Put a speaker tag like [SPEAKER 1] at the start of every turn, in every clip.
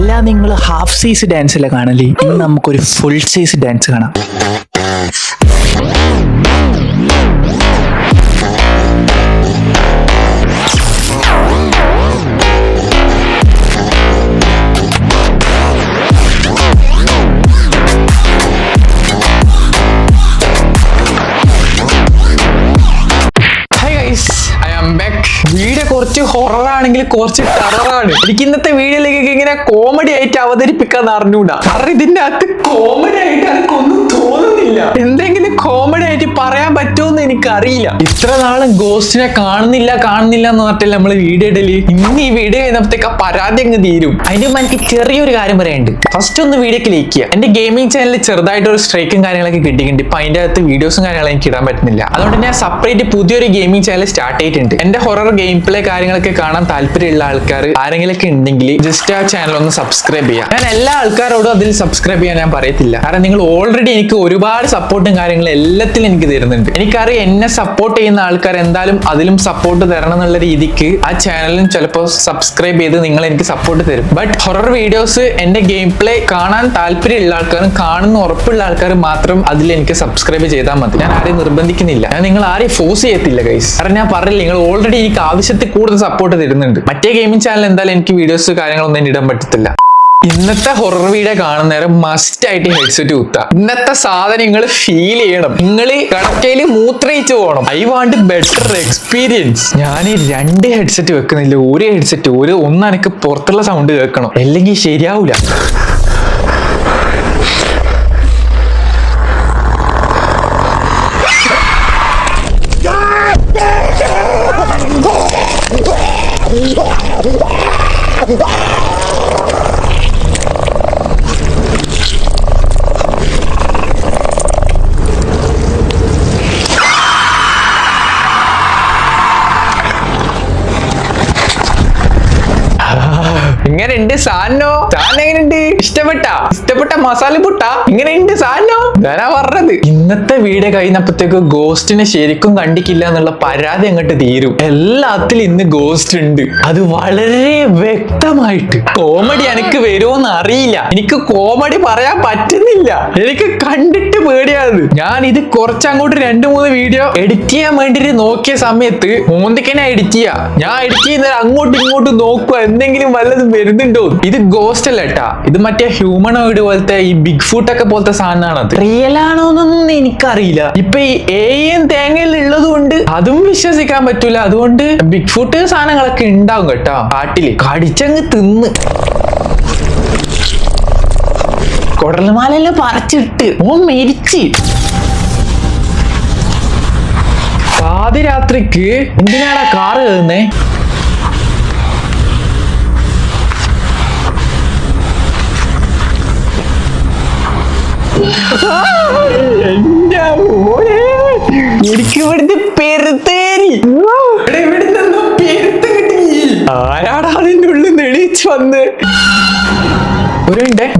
[SPEAKER 1] അല്ല നിങ്ങൾ half size dance അല്ല കാണല്ലേ, ഇന്ന് നമുക്കൊരു ഫുൾ സൈസ് ഡാൻസ് കാണാം. വീഡിയോ കുറച്ച് ഹൊററാണെങ്കിൽ കുറച്ച് ടെററാണ്. എനിക്ക് ഇന്നത്തെ വീഡിയോയിലേക്ക് ഇങ്ങനെ കോമഡി ആയിട്ട് അവതരിപ്പിക്കാൻ അറിഞ്ഞൂടാ. കാരണം ഇതിന്റെ അകത്ത് കോമഡി ആയിട്ട് എനിക്കൊന്നും തോന്നുന്നില്ല. എന്തെങ്കിലും കോമഡി ആയിട്ട് പറയാൻ പറ്റുമെന്ന് എനിക്കറിയില്ല. ഇത്ര നാളും ഗോസ്റ്റിനെ കാണുന്നില്ല എന്ന് പറഞ്ഞിട്ടില്ല നമ്മള് വീഡിയോ ഇടല്. ഇന്ന് ഈ വീഡിയോ കഴിഞ്ഞപ്പോഴത്തേക്ക് പരാതി അങ്ങ് തീരും. അതിന് മുമ്പ് എനിക്ക് ചെറിയൊരു കാര്യം പറയാനുണ്ട്. ഫസ്റ്റ് ഒന്ന് വീഡിയോക്ക് ലൈക്ക് ചെയ്യുക. എന്റെ ഗെയിമിംഗ് ചാനലിൽ ചെറുതായിട്ട് ഒരു സ്ട്രൈക്കും കാര്യങ്ങളൊക്കെ കിട്ടിയിട്ടുണ്ട്. ഇപ്പൊ അതിന്റെ അകത്ത് വീഡിയോസും കാര്യങ്ങളും എനിക്ക് ഇടാൻ പറ്റുന്നില്ല. അതുകൊണ്ട് ഞാൻ സെപ്പറേറ്റ് പുതിയൊരു ഗെയിമിംഗ് ചാനൽ സ്റ്റാർട്ട് ചെയ്തിട്ടുണ്ട്. എന്റെ ഹൊറർ ഗെയിം പ്ലേ കാര്യങ്ങളൊക്കെ കാണാൻ താല്പര്യമുള്ള ആൾക്കാർ ആരെങ്കിലൊക്കെ ഉണ്ടെങ്കിൽ ജസ്റ്റ് ആ ചാനൽ ഒന്ന് സബ്സ്ക്രൈബ് ചെയ്യുക. ഞാൻ എല്ലാ ആൾക്കാരോടും അതിൽ സബ്സ്ക്രൈബ് ചെയ്യാൻ ഞാൻ പറയത്തില്ല. കാരണം നിങ്ങൾ ഓൾറെഡി എനിക്ക് ഒരുപാട് സപ്പോർട്ടും കാര്യങ്ങളും എല്ലാത്തിലും എനിക്ക് തരുന്നുണ്ട്. എനിക്കറിയാം എന്നെ സപ്പോർട്ട് ചെയ്യുന്ന ആൾക്കാർ എന്തായാലും അതിലും സപ്പോർട്ട് തരണം എന്നുള്ള രീതിക്ക് ആ ചാനലും ചിലപ്പോൾ സബ്സ്ക്രൈബ് ചെയ്ത് നിങ്ങൾ എനിക്ക് സപ്പോർട്ട് തരും. ബട്ട് ഹൊറർ വീഡിയോസ് എന്റെ ഗെയിം പ്ലേ കാണാൻ താല്പര്യമുള്ള ആൾക്കാരും കാണുന്ന ഉറപ്പുള്ള ആൾക്കാരും മാത്രം അതിൽ എനിക്ക് സബ്സ്ക്രൈബ് ചെയ്താൽ മതി. ഞാൻ ആരെയും നിർബന്ധിക്കുന്നില്ല. ഞാൻ നിങ്ങൾ ആരെയും ഫോഴ്സ് ചെയ്യത്തില്ല ഗൈസ്. കാരണം ഞാൻ പറഞ്ഞില്ല, നിങ്ങൾ ഓൾറെഡി എനിക്ക് ആവശ്യത്തിൽ കൂടുതൽ സപ്പോർട്ട് തരുന്നുണ്ട്. മറ്റേ ഗെയിമിംഗ് ചാനൽ എന്തായാലും എനിക്ക് വീഡിയോസ് കാര്യങ്ങളൊന്നും ഇടാൻ പറ്റത്തില്ല. ഇന്നത്തെ ഹൊറർ വീഡിയോ കാണുന്ന നേരം മസ്റ്റ് ആയിട്ട് ഹെഡ്സെറ്റ് കുത്തുക. ഇന്നത്തെ സാധനം നിങ്ങൾ ഫീൽ ചെയ്യണം. നിങ്ങൾ കടക്കയിൽ മൂത്രയിച്ച് പോകണം. I want better experience. ഞാൻ ഈ 2 ഹെഡ്സെറ്റ് വെക്കുന്നില്ല. ഒരു ഹെഡ്സെറ്റ് ഒന്ന് എനിക്ക് പുറത്തുള്ള സൗണ്ട് കേൾക്കണം, അല്ലെങ്കിൽ ശരിയാവൂല. ഇങ്ങനെയുണ്ട് സാധനോ? സാധനം എങ്ങനെയുണ്ട്? ഇഷ്ടപ്പെട്ട മസാല പുട്ട ഇങ്ങനെയുണ്ട് സാധനോ? ഞാനാ പറഞ്ഞത്. ഇന്നത്തെ വീഡിയോ കഴിഞ്ഞപ്പോഴത്തേക്ക് ഗോസ്റ്റിനെ ശരിക്കും കണ്ടിക്കില്ല എന്നുള്ള പരാതി അങ്ങോട്ട് തീരും. എല്ലാത്തിലും ഇന്ന് ഗോസ്റ്റ് ഉണ്ട്, അത് വളരെ വ്യക്തമായിട്ട്. കോമഡി എനിക്ക് വരുമോന്ന് അറിയില്ല. എനിക്ക് കോമഡി പറയാൻ പറ്റുന്നില്ല. എനിക്ക് കണ്ടിട്ട് പേടിയാണ്. ഞാൻ ഇത് കുറച്ചങ്ങോട്ട് 2-3 വീഡിയോ എഡിറ്റ് ചെയ്യാൻ വേണ്ടിട്ട് നോക്കിയ സമയത്ത് മോന്തിക്കനെ എഡിറ്റ് ചെയ്യാ. ഞാൻ എഡിറ്റ് ചെയ്യുന്നത് അങ്ങോട്ടും ഇങ്ങോട്ടും നോക്കുക എന്തെങ്കിലും വല്ലതും വരുന്നുണ്ടോ. ഇത് ഗോസ്റ്റ് അല്ല കേട്ടാ, ഇത് മറ്റേ ഹ്യൂമനോയിഡ് പോലത്തെ ഈ ബിഗ് ഫുട്ട് ഒക്കെ പോലത്തെ സാധനമാണ്. അത് റിയൽ ആണോന്നൊന്നും എനിക്കറിയില്ല. ഇപ്പൊ ഈ ഏയും തേങ്ങയിൽ ഉള്ളത് കൊണ്ട് അതും വിശ്വസിക്കാൻ പറ്റൂല. അതുകൊണ്ട് ബിഗ് ഫുട്ട് സാധനങ്ങളൊക്കെ ഉണ്ടാവും കേട്ടോ കാട്ടില്. കടിച്ചങ്ങ് തിന്ന് കുടൽമാലെല്ലാം പറിച്ചിട്ട് മരിച്ച്. പാതിരാത്രിക്ക് എന്തിനാടാ കാറ് കയറുന്നേ? എന്റെ മോനെ, എനിക്ക് ഇവിടുന്ന് പെരുത്തേരി. ഇവിടുന്ന് പെരുത്ത് കിട്ടി. ആരാടാ അതിന്റെ ഉള്ളിൽ നിന്ന് എണീച്ച് വന്ന്?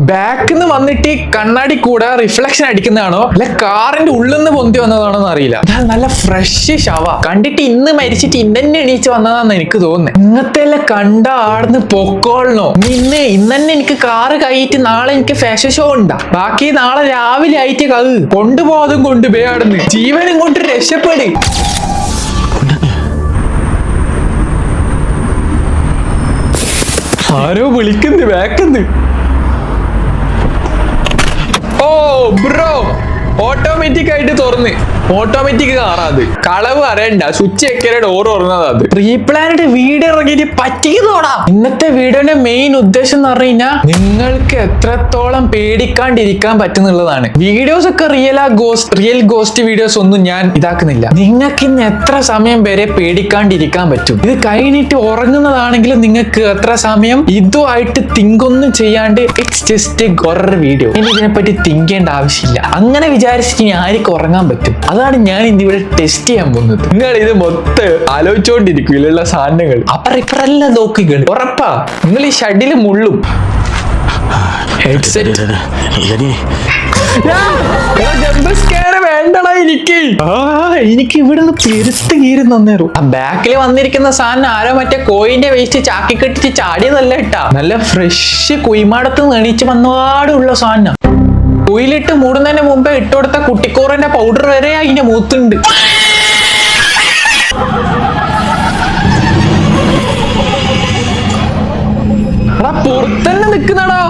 [SPEAKER 1] ബാക്കിന്ന് വന്നിട്ട് കണ്ണാടി കൂടെ റിഫ്ലക്ഷൻ അടിക്കുന്നതാണോ അല്ല കാറിന്റെ ഉള്ളിൽ നിന്ന് പൊന്തി വന്നതാണോ എന്ന് അറിയില്ല. നല്ല ഫ്രഷ് ശവ. കണ്ടിട്ട് ഇന്ന് മരിച്ചിട്ട് ഇന്നെ എണീച്ച് വന്നതാന്ന് എനിക്ക് തോന്നുന്നത്. ഇന്നത്തെ എല്ലാം കണ്ട ആടുന്ന് പൊക്കോളണോ? ഇന്നെ എനിക്ക് കാറ് കയറ്റി നാളെ എനിക്ക് ഫാഷൻ ഷോ ഉണ്ടാ. ബാക്കി നാളെ രാവിലെ ആയിട്ട് കൊണ്ടുപോകാതും കൊണ്ടുപോയി ആടുന്ന് ജീവനും കൊണ്ട് രക്ഷപ്പെട്. ആരോ വിളിക്കുന്നു ബാക്കിന്ന്. ഓ ബ്രോ, ഓട്ടോമാറ്റിക് ആയിട്ട് തുറന്ന് ഓട്ടോമാറ്റിക് കാറാത്. കളവ് അറിയണ്ട, സ്വിച്ച് എക്കരെ ഡോർ തുറന്നത്. അത് പ്രീ പ്ലാനഡ് വീഡിയോ ഇറങ്ങിയിട്ട് പറ്റിയതോടാ. ഇന്നത്തെ വീഡിയോയുടെ മെയിൻ ഉദ്ദേശം എന്ന് പറഞ്ഞു കഴിഞ്ഞാൽ നിങ്ങൾക്ക് എത്രത്തോളം പേടിക്കാണ്ടിരിക്കാൻ പറ്റുന്നുള്ളതാണ്. വീഡിയോസ് ഒക്കെ റിയൽ ഗോസ്റ്റ് വീഡിയോസ് ഒന്നും ഞാൻ ഇതാക്കുന്നില്ല. നിങ്ങൾക്ക് ഇന്ന് എത്ര സമയം വരെ പേടിക്കാണ്ടിരിക്കാൻ പറ്റും? ഇത് കഴിഞ്ഞിട്ട് ഉറങ്ങുന്നതാണെങ്കിലും നിങ്ങൾക്ക് എത്ര സമയം ഇതുമായിട്ട് തിങ്ക് ഒന്നും ചെയ്യാണ്ട് it's just A horror video. ഇനി ഇതിനെപ്പറ്റി തിങ്ക് ചെയ്യേണ്ട ആവശ്യമില്ല. അങ്ങനെ വിചാരിച്ചിട്ട് ഇനി ആർക്കും ഉറങ്ങാൻ പറ്റും? അതാണ് ഞാൻ ഇന്ന് ഇവിടെ ടെസ്റ്റ് ചെയ്യാൻ പോകുന്നത്. നിങ്ങൾ ഇത് മൊത്തം ആലോചിച്ചോണ്ടിരിക്കും ഇതിലുള്ള സാധനങ്ങൾ. അപ്പറെല്ലാം നോക്കികൾ ഉറപ്പാ നിങ്ങൾ ഈ ഷഡില് മുള്ളും. ഹെഡ്സെറ്റ് വേണ്ട. വേണ്ടടാ എനിക്ക് ഇവിടുന്ന് പെരുത്ത് കീറി തന്നേരും. ആ ബാക്കിൽ വന്നിരിക്കുന്ന സാധനം ആരോ മറ്റേ കോയിന്റെ വേസ്റ്റ് ചാക്കി കെട്ടിച്ച് ചാടിയതല്ല കേട്ടാ, നല്ല ഫ്രഷ് കുയിമാടത്ത് എണീച്ച് വന്നപാടുള്ള സാധനം. കുയിലിട്ട് മൂടുന്നതിന് മുമ്പേ ഇട്ടുകൊടുത്ത കുട്ടിക്കോറിന്റെ പൗഡർ വരെ അതിന്റെ മൂത്തുണ്ട്. എടാ പുറത്തന്നെ നിക്കുന്നടാ.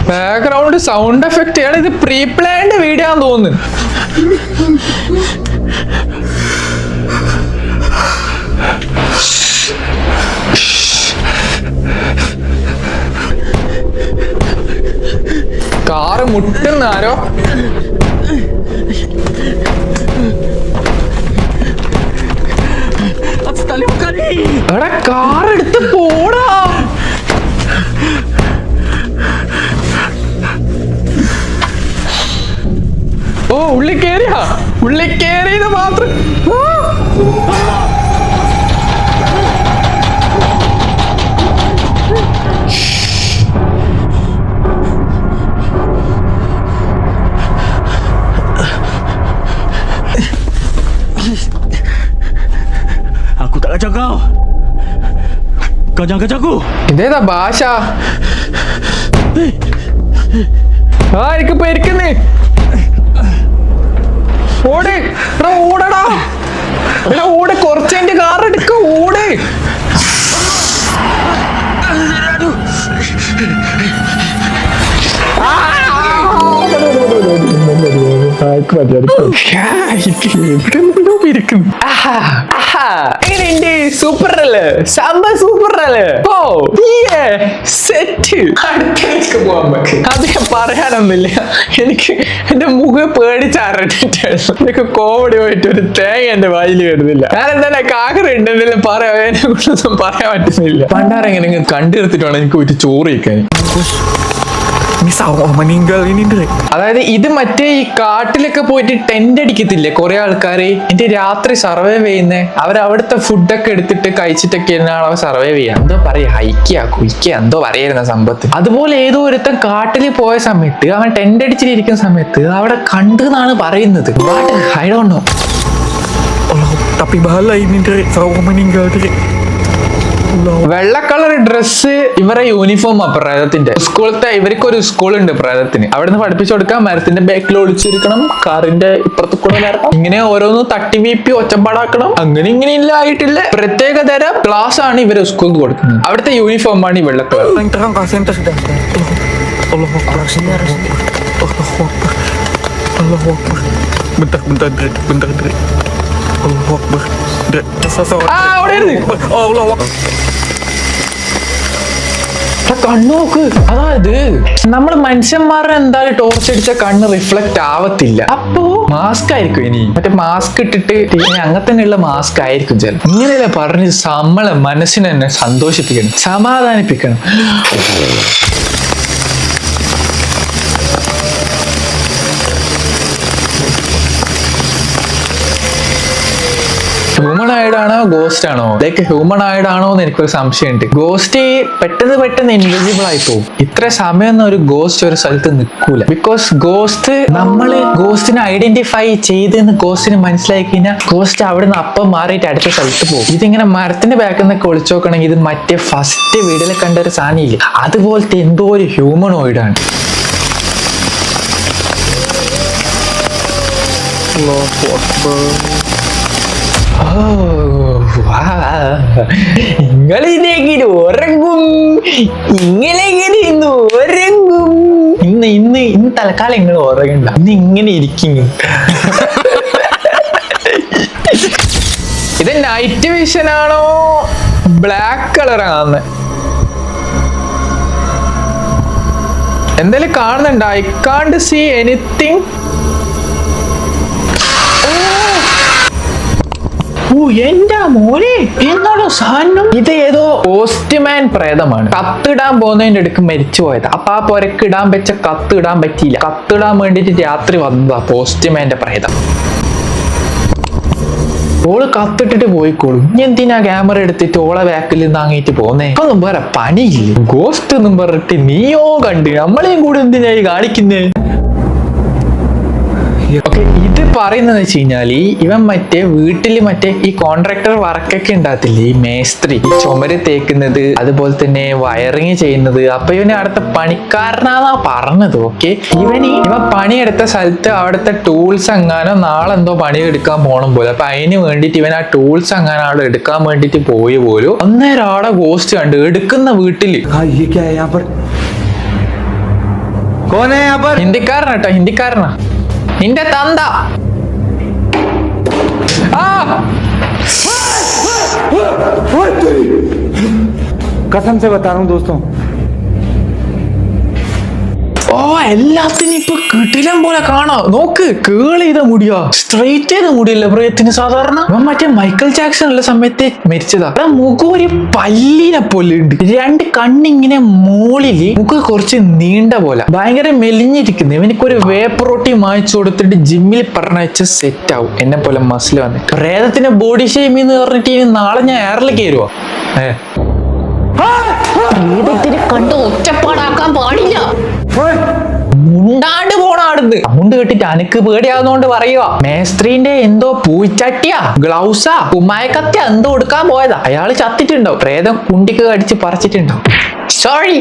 [SPEAKER 1] ബാക്ക്ഗ്രൗണ്ട് സൗണ്ട് എഫക്ട് ആണ്. ഇത് പ്രീ പ്ലാൻഡ് വീഡിയോ ആണെന്ന് തോന്നുന്നു. കാറ് മുട്ടുന്നാരോ. എടാ കാറെടുത്ത് പോടാ. ഓ ഉള്ളി കേറിയത് മാത്രം.
[SPEAKER 2] Aku tak kacau kau. Kau jangan kacau aku.
[SPEAKER 1] ഇതേതാ ഭാഷ? ആ എനിക്ക് പേരിക്കുന്നേ. ഓട് ഓടടാ. എടാ ഓട്, കുറച്ചെന്റെ കാർ എടുക്ക. ഓട്. സൂപ്പർ അല്ലേ? സംഭവം സൂപ്പർ അല്ലേ? ഓ സെറ്റ്. അടുത്തേക്ക് പോവാൻ പറ്റും. അത് ഞാൻ പറയാനൊന്നുമില്ല. എനിക്ക് എന്റെ മുഖം പേടിച്ചറിഞ്ഞിട്ടായിരുന്നു. എനിക്ക് കോമഡി പോയിട്ട് ഒരു തേങ്ങ എന്റെ വായിൽ വരുന്നില്ല. ഞാൻ എന്തായാലും കാക്കറുണ്ട് എന്തെങ്കിലും പറയാം, അതിനെ കുറിച്ചൊന്നും പറയാൻ പറ്റുന്നില്ല. പണ്ടാരെങ്ങനെ നിങ്ങൾ കണ്ടെടുത്തിട്ടാണ് എനിക്ക് പോയിട്ട് ചോറ് കഴിക്കാൻ. അതായത് ഇത് മറ്റേ ഈ കാട്ടിലൊക്കെ പോയിട്ട് ടെന്റ് അടിക്കത്തില്ലേ കുറെ ആൾക്കാര്, എന്നിട്ട് രാത്രി സർവൈവ് ചെയ്യുന്നേ. അവരവിടുത്തെ ഫുഡൊക്കെ എടുത്തിട്ട് കഴിച്ചിട്ടൊക്കെയാണ് അവർ സർവൈവ് ചെയ്യുക. എന്തോ പറയാ, ഹൈക്കുക കുയിക്കുക എന്തോ പറയായിരുന്ന സംഭവത്തിൽ. അതുപോലെ ഏതോ ഒരുത്തൻ കാട്ടിൽ പോയ സമയത്ത് അവൻ ടെന്റ് അടിച്ചിരിക്കുന്ന സമയത്ത് അവിടെ കണ്ടു എന്നാണ് പറയുന്നത്. I don't know.
[SPEAKER 2] Tapi bahala ini Drik, seorang meninggal Drik.
[SPEAKER 1] വെള്ള കളർ ഡ്രസ്സ് ഇവരെ യൂണിഫോമാ പ്രേതത്തിന്റെ. സ്കൂളത്തെ ഇവർക്കൊരു സ്കൂളുണ്ട് പ്രേതത്തിന്. അവിടുന്ന് പഠിപ്പിച്ചു കൊടുക്കാൻ മരത്തിന്റെ ബാക്കിൽ ഒളിച്ചിരിക്കണം, കാറിന്റെ ഇപ്പുറത്ത് കൂടെ വരണം, ഇങ്ങനെ ഓരോന്നും തട്ടി വീപ്പി ഒച്ചപ്പാടാക്കണം. അങ്ങനെ ഇങ്ങനെയില്ല ആയിട്ടില്ല പ്രത്യേക തരം ക്ലാസ് ആണ് ഇവര് സ്കൂളിൽ കൊടുക്കുന്നത്. അവിടുത്തെ യൂണിഫോമാണ് ഈ വെള്ള colour.
[SPEAKER 2] Terang kasih entes sudah. Allah Akbar. Allah Akbar. Bentar Drik. Allah Akbar. Drik. Allah Akbar.
[SPEAKER 1] കണ്ണോക്ക്. അതായത് നമ്മള് മനുഷ്യന്മാരുടെ എന്തായാലും ടോർച്ച് അടിച്ച കണ്ണ് റിഫ്ലക്ട് ആവത്തില്ല. അപ്പോ മാസ്ക് ആയിരിക്കും ഇനി. മറ്റേ മാസ്ക് ഇട്ടിട്ട് അങ്ങനെ തന്നെയുള്ള മാസ്ക് ആയിരിക്കും ചില. ഇങ്ങനെയല്ല പറഞ്ഞ് നമ്മളെ മനസ്സിനെ തന്നെ സന്തോഷിപ്പിക്കണം, സമാധാനിപ്പിക്കണം. ഹ്യൂമൺ ആയിഡാണോ ഗോസ്റ്റ് ആണോ? ലൈക്ക് ഹ്യൂമൺ ആയിഡാണോ എന്ന് എനിക്കൊരു സംശയമുണ്ട്. ഗോസ്റ്റ് പെട്ടെന്ന് ഇൻവിസിബിൾ ആയി പോകും. ഇത്ര സമയമൊന്നും ഒരു ഗോസ്റ്റ് ഒരു സ്ഥലത്ത് നിൽക്കൂല. ബിക്കോസ് ഗോസ്റ്റ് നമ്മള് ഗോസ്റ്റിനെ ഐഡന്റിഫൈ ചെയ്തെന്ന് ഗോസ്റ്റിന് മനസ്സിലാക്കി കഴിഞ്ഞാൽ ഗോസ്റ്റ് അവിടെ നിന്ന് അപ്പം മാറിയിട്ട് അടുത്ത സ്ഥലത്ത് പോകും. ഇതിങ്ങനെ മരത്തിന്റെ ബാക്കിൽ നിന്നൊക്കെ ഒളിച്ചു നോക്കണമെങ്കിൽ ഇത് മറ്റേ ഫസ്റ്റ് വീഡിയോയിൽ കണ്ട ഒരു സാധനം ഇല്ലേ, അതുപോലത്തെ എന്തോ ഒരു ഹ്യൂമണോയിഡാണ്. നിങ്ങളിതെങ്ങനെ ഉറങ്ങും? ഇങ്ങനെ ഇന്ന് ഉറങ്ങും. ഇന്ന് തൽക്കാലം നിങ്ങൾ ഉറങ്ങണ്ട, ഇന്ന് ഇങ്ങനെ ഇരിക്കും. ഇത് നൈറ്റ് വിഷൻ ആണോ ബ്ലാക്ക് കളർ ആണ്? എന്തായാലും കാണുന്നുണ്ട്. I can't see anything. എന്റെ മോനെ എന്നോടോ സാധനം. ഇത് ഏതോ പോസ്റ്റ്മാൻ പ്രേതമാണ്. കത്തിടാൻ പോകുന്നതിന്റെ അടുക്ക് മരിച്ചു പോയത്. അപ്പൊ ആ പൊരക്ക് ഇടാൻ വെച്ച കത്ത് ഇടാൻ പറ്റിയില്ല. കത്തിടാൻ വേണ്ടിട്ട് രാത്രി വന്നതാ പോസ്റ്റ്മാന്റെ പ്രേതം. ഓള് കത്തിട്ടിട്ട് പോയിക്കോളും. ഇനി എന്തിനാ ക്യാമറ എടുത്തിട്ട് ഓളെ ബാക്കിൽ നിന്ന് അങ്ങേറ്റ് പോന്നേ? ഒന്നും വേറെ പണിയില്ല. ഗോസ്റ്റ് എന്നും പറഞ്ഞിട്ട് നീയോ കണ്ട് നമ്മളെയും കൂടെ എന്തിനായി കാണിക്കുന്നേ? ഓക്കെ, ഇത് പറയുന്നത് വെച്ച് കഴിഞ്ഞാല് ഇവൻ മറ്റേ വീട്ടില് മറ്റേ ഈ കോൺട്രാക്ടർ വർക്കൊക്കെ ഉണ്ടാകത്തില്ലേ, ഈ മേസ്ത്രി, ഈ ചുമര് തേക്കുന്നത്, അതുപോലെ തന്നെ വയറിങ് ചെയ്യുന്നത്. അപ്പൊ ഇവന് അടുത്ത പണിക്കാരനാന്നാ പറഞ്ഞത്. ഓക്കെ, ഇവൻ പണിയെടുത്ത സ്ഥലത്ത് അവിടുത്തെ ടൂൾസ് എങ്ങാനോ നാളെ എന്തോ പണി എടുക്കാൻ പോണം പോലെ. അപ്പൊ അതിന് വേണ്ടിട്ട് ഇവൻ ആ ടൂൾസ് എങ്ങാനോ അവിടെ എടുക്കാൻ വേണ്ടിട്ട് പോയി പോലും അന്നേരം അവിടെ ഗോസ്റ്റ് കണ്ട് എടുക്കുന്ന വീട്ടില്. ഹിന്ദിക്കാരനാ കേട്ടോ, ഹിന്ദിക്കാരനാ. നിന്റെ തന്ത.
[SPEAKER 3] कसम से बता रहा हूँ दोस्तों,
[SPEAKER 1] ഓ എല്ലാത്തിനും ഇപ്പൊ കിടിലം പോലെ കാണാം. നോക്ക്, കേൾ ചെയ്ത മുടിയാ, സ്ട്രെയിറ്റ് ചെയ്ത മുടിയല്ലേ പ്രയത്തിന് സാധാരണ. ഇവൻ മറ്റേ മൈക്കൽ ജാക്സൺ ഉള്ള സമയത്ത് മരിച്ചതാ. മുഖം ഒരു പല്ലിനെ പോലെ ഉണ്ട്. രണ്ട് കണ്ണിങ്ങനെ മോളില്, മുഖം കുറച്ച് നീണ്ട പോലെ, ഭയങ്കര മെലിഞ്ഞിരിക്കുന്നു. ഇവനിക്കൊരു വേപ്പറോട്ടി വാങ്ങിച്ചു കൊടുത്തിട്ട് ജിമ്മിൽ പറഞ്ഞയച്ച് സെറ്റ് ആവും. എന്നെ പോലെ മസിൽ വന്നിട്ട്. പ്രേതത്തിന്റെ ബോഡി ഷേമിന്ന് പറഞ്ഞിട്ട് ഇനി നാളെ ഞാൻ എയറിൽ കയറുവാ. കണ്ട് ഒറ്റപ്പാടാക്കാൻ പാടില്ല. മുണ്ടാണ്ട് പോണാടുന്ന്. സൗണ്ട് കേട്ടിട്ട് അനക്ക് പേടിയാവുന്നോണ്ട് പറയുക. മേസ്ത്രീന്റെ എന്തോ പൂച്ചട്ടിയാ, ഗ്ലൗസാ, കുമ്മായക്കത്തി എന്തോ എടുക്കാൻ പോയതാ. അയാള് ചത്തിട്ടുണ്ടാവും. പ്രേതം കുണ്ടിക്ക് കടിച്ച് പറിച്ചിട്ടുണ്ടാവും. Sorry.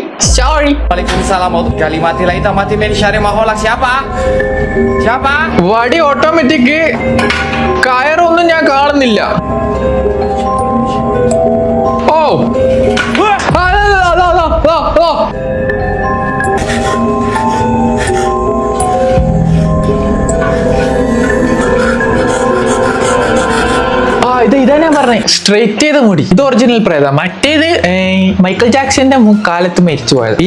[SPEAKER 4] Waalaikumsalam warahmatullahi mati lagi tak mati main syari maholak siapa? Siapa?
[SPEAKER 1] വടി ഓട്ടോമാറ്റിക്. കയറൊന്നും ഞാൻ കാണുന്നില്ല. ഓ ഇതാ ഞാൻ പറഞ്ഞേ, സ്ട്രെയിറ്റ് ചെയ്ത മുടി. ഇത് ഒറിജിനൽ പ്രേത. മറ്റേത് മൈക്കൽ ജാക്സന്റെ കാലത്ത് മരിച്ചു പോയത്.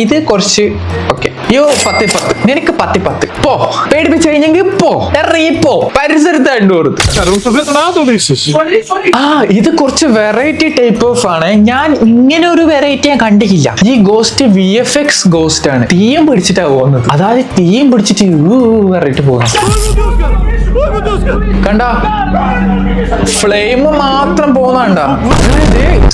[SPEAKER 1] ഇത് കുറച്ച് ഓക്കെ. യോ 10-10, നിനക്ക് 10-10. പോ, പേടിപ്പിച്ചു കഴിഞ്ഞെങ്കിൽ പോ, എറിയിപ്പോ, പരിസരത്ത് കണ്ടുകൊടുത്തു. ഇത് കുറച്ച് വെറൈറ്റി ടൈപ്പ് ഓഫ് ആണ്. ഞാൻ ഇങ്ങനെ ഒരു വെറൈറ്റി ഞാൻ കണ്ടിട്ടില്ല. ഈ ഗോസ്റ്റ് VFX ഗോസ്റ്റ് ആണ്. തീയും പിടിച്ചിട്ടാ പോകുന്നത്. അതായത് തീയും പിടിച്ചിട്ട് വെറൈറ്റി പോകുന്നത്. കണ്ട, ഫ്ലെയിം മാത്രം പോകുന്നുണ്ടോ?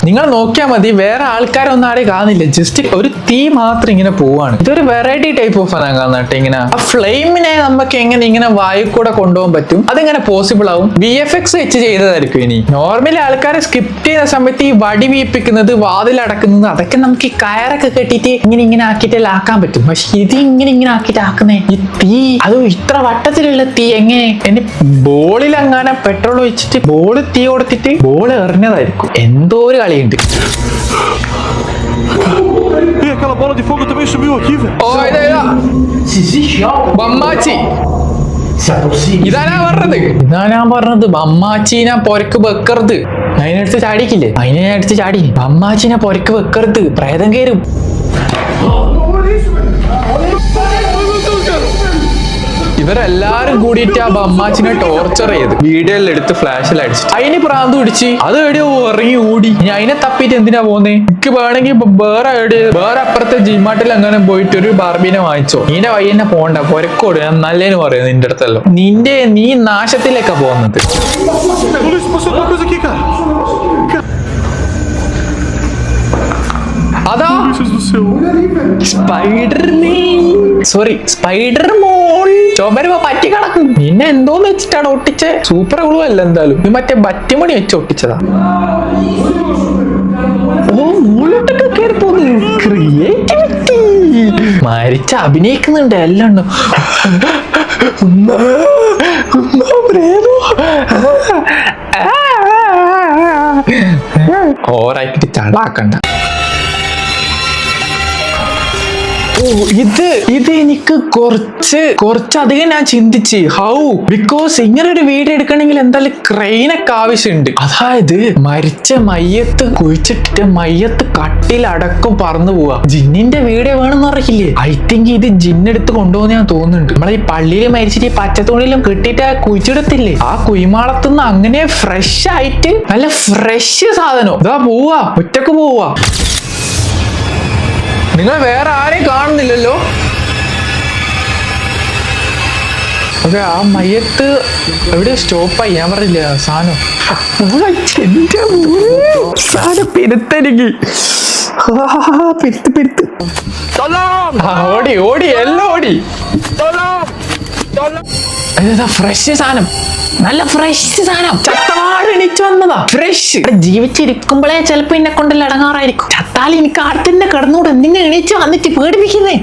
[SPEAKER 1] നിങ്ങൾ നോക്കിയാൽ മതി, വേറെ ആൾക്കാരൊന്നും ആടെ കാണുന്നില്ല. ജസ്റ്റ് ഒരു തീ മാത്രം ഇങ്ങനെ പോവാണ്. ഇതൊരു വെറൈറ്റി ടൈപ്പ് ഓഫ് ആണ് കാണുന്നത്. ഇങ്ങനെ ആ ഫ്ലെയിമിനെ നമുക്ക് എങ്ങനെ ഇങ്ങനെ വായു കൂടെ കൊണ്ടുപോകാൻ പറ്റും? അതെങ്ങനെ പോസിബിൾ ആവും? VFX വെച്ച് ചെയ്തതായിരിക്കും. ഇനി നോർമലി ആൾക്കാരെ സ്കിപ്റ്റ് ചെയ്യുന്ന സമയത്ത് ഈ വടി വീപ്പിക്കുന്നത്, വാതിലടക്കുന്നത്, അതൊക്കെ നമുക്ക് ഈ കയറൊക്കെ കെട്ടിയിട്ട് ഇങ്ങനെ ആക്കിയിട്ടല്ലേ ആക്കാൻ പറ്റും. പക്ഷെ ഇത് ഇങ്ങനെ ആക്കിയിട്ട് ആക്കുന്നേ, ഈ തീ, അതും ഇത്ര വട്ടത്തിലുള്ള തീ എങ്ങനെ? എന്നെ ബോളിൽ അങ്ങനെ പെട്രോൾ ഒഴിച്ചിട്ട് ബോള് തീ കൊടുത്തിട്ട് ബോൾ എറിഞ്ഞതായിരിക്കും. എന്തോ ഒരു കളിയുണ്ട്.
[SPEAKER 2] Aquela bola de fogo também subiu aqui, velho.
[SPEAKER 1] ഓ ബമ്മാച്ചി. ഇതാ ഞാൻ പറഞ്ഞത് ബമ്മാച്ചീനെ പൊരക്ക് വെക്കരുത്. അതിനടുത്ത് ചാടിക്കില്ലേ, അതിനടുത്ത് ചാടി. ബമ്മാച്ചീനെ പൊരക്ക് വെക്കരുത്, പ്രേതം കയറും. ഇവരെല്ലാരും കൂടിയിട്ട് ആ ബമ്മാച്ചിനെ ടോർച്ചർ ചെയ്ത് വീഡിയോയിൽ എടുത്ത് ഫ്ലാഷിൽ അടിച്ചു. അതിന് പ്രാന്ത് പിടിച്ച് അത് എവിടെയോ ഇറങ്ങി ഓടി. ഇനി അതിനെ തപ്പിട്ട് എന്തിനാ പോന്നേ? എനിക്ക് വേണമെങ്കിൽ വേറെ അപ്പുറത്തെ ജിമാട്ടിൽ അങ്ങനെ പോയിട്ട് ഒരു ബാർബീനെ വാങ്ങിച്ചോ. നിന്റെ വഴി തന്നെ പോണ്ട, പൊരക്കോട്. ഞാൻ നല്ലേന്ന് പറയുന്നത് നിന്റെ അടുത്തല്ലോ. നീ നാശത്തിലേക്കാ പോകുന്നത്. അതാ സ്പൈഡർ മോൾ ചുമരുമ്പോ പറ്റി കിടക്കും. നിന്നെ എന്തോന്ന് വെച്ചിട്ടാണ് ഒട്ടിച്ചേ? സൂപ്പർ ഗ്ലൂ അല്ല എന്തായാലും. ഇത് മറ്റേ ബറ്റിമണി വെച്ച് ഒട്ടിച്ചതാ. ഓ, മുകളിലോട്ടൊക്കെ കയറി പോകുന്നു. ക്രിയേറ്റിവിറ്റി. മരിച്ച അഭിനയിക്കുന്നുണ്ട് എല്ലാം. ഓരാക്കിട്ട് ചടാക്കണ്ട. ഓ ഇത് എനിക്ക് കുറച്ചധികം ഞാൻ ചിന്തിച്ച്. ഹൗ? ബിക്കോസ് ഇങ്ങനെ ഒരു വീഡിയോ എടുക്കണമെങ്കിൽ എന്തായാലും ക്രെയിനൊക്കെ ആവശ്യമുണ്ട്. അതായത് മരിച്ച മയ്യത്ത് കുഴിച്ചിട്ടിട്ട് മയ്യത്ത് കട്ടിലടക്കം പറന്നു പോവാ. ജിന്നിന്റെ വീഡിയോ വേണമെന്ന് അറിയില്ലേ? ഐ തിങ്ക് ഇത് ജിന്നെടുത്ത് കൊണ്ടുപോകുന്ന ഞാൻ തോന്നുന്നുണ്ട്. നമ്മളെ ഈ പള്ളിയിൽ മരിച്ചിട്ട് ഈ പച്ചത്തുണിയിലും കിട്ടിയിട്ട് കുഴിച്ചിടത്തില്ലേ, ആ കുഴിമാളത്തുനിന്ന് അങ്ങനെ ഫ്രഷ് ആയിട്ട് നല്ല ഫ്രഷ് സാധനം ഇതാ പോവാ, ഒറ്റക്ക് പോവാ. നിങ്ങൾ വേറെ ആരെയും കാണുന്നില്ലല്ലോ. ഓക്കെ, ആ മയ്യത്ത് എവിടെ സ്റ്റോപ്പായി? ഞാൻ പറഞ്ഞില്ല സാധനം. എന്റെ സാധനം പെരുത്തരികി പെരുത്ത്. ഓടി ഓടി എല്ലാം ഓടി. ഫ്രഷ് സാധനം, നല്ല ഫ്രഷ് സാധനം. ചത്തവാട് എണീറ്റ് വന്നതാ, ഫ്രഷ്. ജീവിച്ചിരിക്കുമ്പോഴേ ചിലപ്പോ എന്നെ കൊണ്ടല്ല അടങ്ങാറായിരിക്കും. ചത്താൽ എനിക്ക് അടുത്തന്നെ കിടന്നൂടെ, നിങ്ങൾ എണീച്ച് വന്നിട്ട് പേടിപ്പിക്കുന്നേ.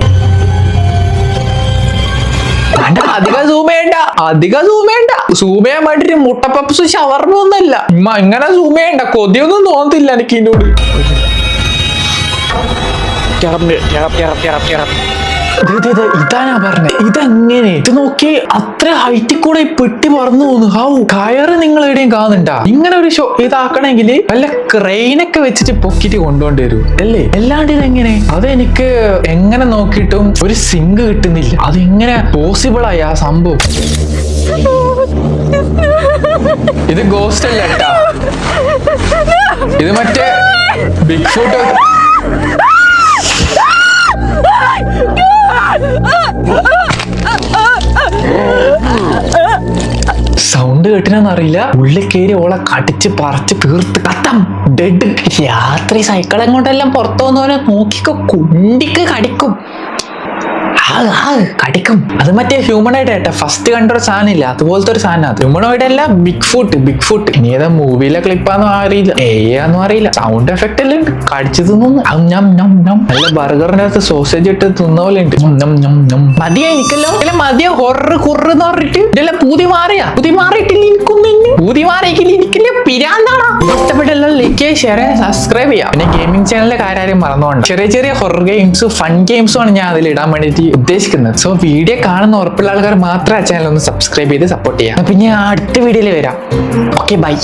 [SPEAKER 1] അധികം സൂം ചെയ്യണ്ട. സൂം ചെയ്യാൻ വേണ്ടിട്ട് മുട്ടപ്പപ്സ് ഷവർമ ഒന്നല്ല ഇങ്ങനെ സൂം ചെയ്യണ്ട. കൊതിയൊന്നും തോന്നത്തില്ല എനിക്ക് ഇതിനോട്. ഇതാ ഞാൻ പറഞ്ഞത്. ഇതെങ്ങനെ ഇത് നോക്കി, അത്ര ഹൈറ്റിൽ കൂടെ ഈ പെട്ടി പറന്നു പോകുന്നു. ഹൗ കയറ് നിങ്ങൾ എവിടെയും കാണുന്നുണ്ടാ? ഇങ്ങനെ ഒരു ഷോ ഇതാക്കണമെങ്കിൽ വല്ല ക്രെയിനൊക്കെ വെച്ചിട്ട് പൊക്കിട്ട് കൊണ്ടുപോണ്ടി വരൂ അല്ലേ? അല്ലാണ്ട് ഇതെങ്ങനെ? അതെനിക്ക് എങ്ങനെ നോക്കിയിട്ടും ഒരു സിങ്ക് കിട്ടുന്നില്ല. അതെങ്ങനെ പോസിബിൾ ആയി ആ സംഭവം? ഇത് ഗോസ്റ്റ് അല്ല കേട്ടാ, ഇത് മറ്റേ ബിഗ് ഫുട്ട്. സൗണ്ട് കേട്ടിനെന്നറിയില്ല, ഉള്ളിൽ കയറി ഓളെ കടിച്ച് പറിച്ച് തീർത്ത് കത്തം ഡെഡ്. രാത്രി സൈക്കിൾ എങ്ങോട്ടെല്ലാം പുറത്തു വന്നവനെ നോക്കിക്കോ, കുണ്ടിക്ക് കടിക്കും. കടിക്കും. അത് മറ്റേ ഹ്യൂമണോയിഡ് ഏട്ടാ, ഫസ്റ്റ് കണ്ടൊരു സാധനം ഇല്ല, അതുപോലത്തെ ഒരു സാധനം. ഹ്യൂമണോയിഡ് അല്ല, ബിഗ് ഫുട്ട്. ഇനി ഏതാ മൂവിയിലെ ക്ലിപ്പാന്നും അറിയില്ല, ഏയാന്നും അറിയില്ല. സൗണ്ട് എഫക്റ്റ് എല്ലാം ഉണ്ട്. കടിച്ചു തിന്നു. നല്ല ബർഗറിന്റെ അകത്ത് സോസേജ് ഇട്ട് തിന്ന പോലെ ഉണ്ട്. മതിയാ എനിക്കല്ലോ, മതിയാ. ഹൊറു കുറന്ന് പറഞ്ഞിട്ട് ഇതെല്ലാം പൂതി മാറിയിട്ടില്ല. പൂതി മാറിയെങ്കിൽ എനിക്കില്ല പിരാന്താണോ? ഇഷ്ടപ്പെട്ടെല്ലാം ലൈക്ക് ചെയ്യുക, ഷെയർ ചെയ്യുക, സബ്സ്ക്രൈബ് ചെയ്യുക. പിന്നെ ഗെയിമിംഗ് ചാനലിലെ കാര്യം മറന്നുകൊണ്ട് ചെറിയ ഹൊറർ ഗെയിംസ്, ഫൺ ഗെയിംസും ആണ് ഞാൻ അതിൽ ഇടാൻ വേണ്ടിയിട്ട് ഉദ്ദേശിക്കുന്നത്. സോ വീഡിയോ കാണുന്ന ഉറപ്പുള്ള ആൾക്കാർ മാത്രം ആ ചാനൽ ഒന്ന് സബ്സ്ക്രൈബ് ചെയ്ത് സപ്പോർട്ട് ചെയ്യാം. പിന്നെ അടുത്ത വീഡിയോയിൽ വരാം. Okay, by.